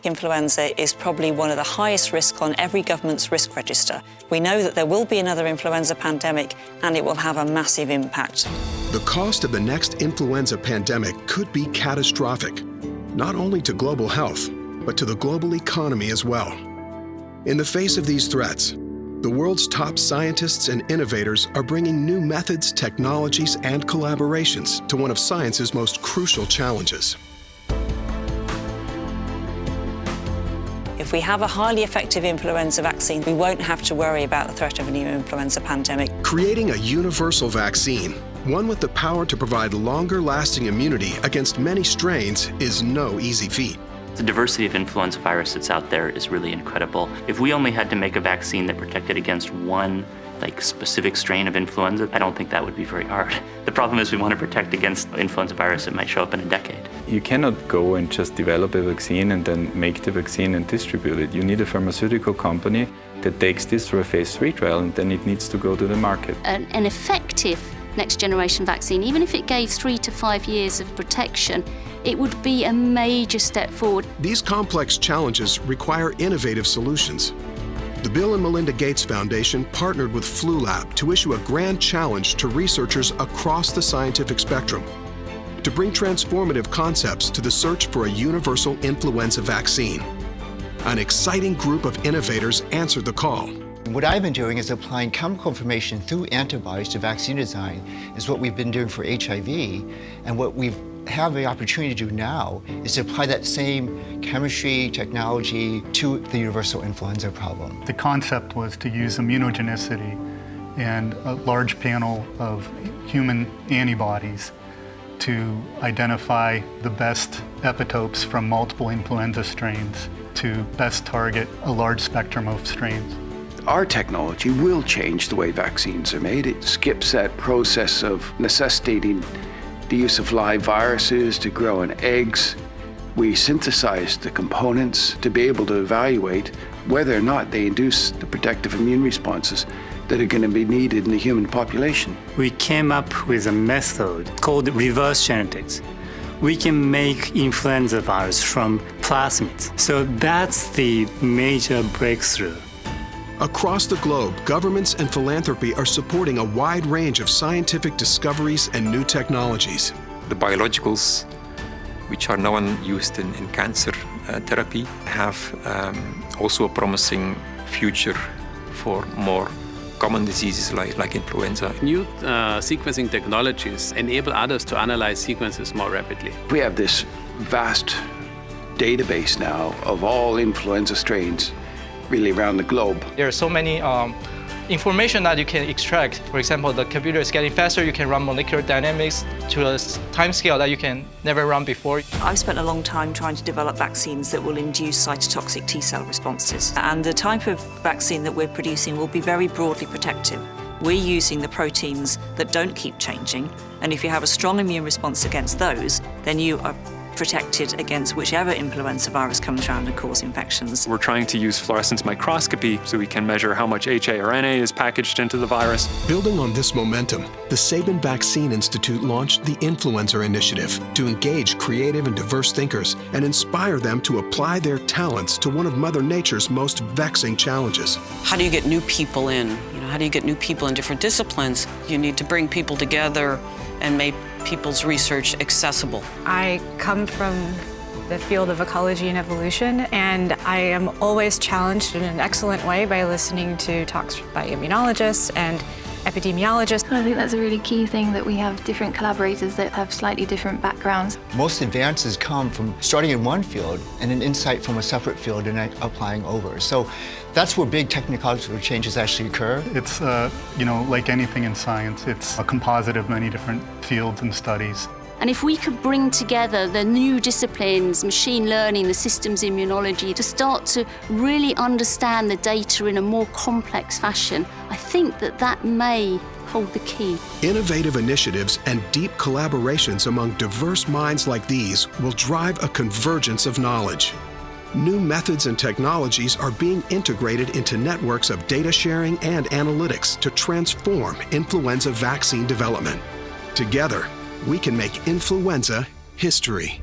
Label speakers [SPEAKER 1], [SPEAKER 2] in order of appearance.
[SPEAKER 1] Influenza is probably one of the highest risk on every government's risk register. We know that there will be another influenza pandemic and it will have a massive impact.
[SPEAKER 2] The cost of the next influenza pandemic could be catastrophic, not only to global health, but to the global economy as well. In the face of these threats, the world's top scientists and innovators are bringing new methods, technologies, and collaborations to one of science's most crucial challenges.
[SPEAKER 1] If we have a highly effective influenza vaccine, we won't have to worry about the threat of a new influenza pandemic.
[SPEAKER 2] Creating a universal vaccine, one with the power to provide longer-lasting immunity against many strains, is no easy feat.
[SPEAKER 3] The diversity of influenza virus that's out there is really incredible. If we only had to make a vaccine that protected against one specific strain of influenza, I don't think that would be very hard. The problem is we want to protect against influenza virus that might show up in a decade.
[SPEAKER 4] You cannot go and just develop a vaccine and then make the vaccine and distribute it. You need a pharmaceutical company that takes this through a phase 3 trial, and then it needs to go to the market.
[SPEAKER 5] An effective next generation vaccine, even if it gave 3 to 5 years of protection, it would be a major step forward.
[SPEAKER 2] These complex challenges require innovative solutions. The Bill and Melinda Gates Foundation partnered with FluLab to issue a grand challenge to researchers across the scientific spectrum to bring transformative concepts to the search for a universal influenza vaccine. An exciting group of innovators answered the call.
[SPEAKER 6] What I've been doing is applying chemical information through antibodies to vaccine design, is what we've been doing for HIV, and what we have the opportunity to do now is to apply that same chemistry, technology to the universal influenza problem.
[SPEAKER 7] The concept was to use immunogenicity and a large panel of human antibodies to identify the best epitopes from multiple influenza strains to best target a large spectrum of strains.
[SPEAKER 8] Our technology will change the way vaccines are made. It skips that process of necessitating the use of live viruses to grow in eggs. We synthesize the components to be able to evaluate whether or not they induce the protective immune responses that are going to be needed in the human population.
[SPEAKER 9] We came up with a method called reverse genetics. We can make influenza virus from plasmids. So that's the major breakthrough.
[SPEAKER 2] Across the globe, governments and philanthropy are supporting a wide range of scientific discoveries and new technologies.
[SPEAKER 10] The biologicals, which are now used in cancer therapy, have also a promising future for more common diseases like influenza.
[SPEAKER 11] New sequencing technologies enable others to analyze sequences more rapidly.
[SPEAKER 8] We have this vast database now of all influenza strains really around the globe.
[SPEAKER 12] There are so many information that you can extract. For example, the computer is getting faster. You can run molecular dynamics to a time scale that you can never run before.
[SPEAKER 1] I've spent a long time trying to develop vaccines that will induce cytotoxic T-cell responses. And the type of vaccine that we're producing will be very broadly protective. We're using the proteins that don't keep changing. And if you have a strong immune response against those, then you are protected against whichever influenza virus comes around and cause infections.
[SPEAKER 13] We're trying to use fluorescence microscopy so we can measure how much HA or NA is packaged into the virus.
[SPEAKER 2] Building on this momentum, the Sabin Vaccine Institute launched the Influenza Initiative to engage creative and diverse thinkers and inspire them to apply their talents to one of Mother Nature's most vexing challenges.
[SPEAKER 14] How do you get new people in? How do you get new people in different disciplines? You need to bring people together and make people's research accessible.
[SPEAKER 15] I come from the field of ecology and evolution, and I am always challenged in an excellent way by listening to talks by immunologists and epidemiologists.
[SPEAKER 16] I think that's a really key thing, that we have different collaborators that have slightly different backgrounds.
[SPEAKER 6] Most advances come from starting in one field and an insight from a separate field and applying over. So that's where big technological changes actually occur.
[SPEAKER 7] It's, like anything in science, it's a composite of many different fields and studies.
[SPEAKER 5] And if we could bring together the new disciplines, machine learning, the systems immunology, to start to really understand the data in a more complex fashion, I think that may hold the key.
[SPEAKER 2] Innovative initiatives and deep collaborations among diverse minds like these will drive a convergence of knowledge. New methods and technologies are being integrated into networks of data sharing and analytics to transform influenza vaccine development. Together, we can make influenza history.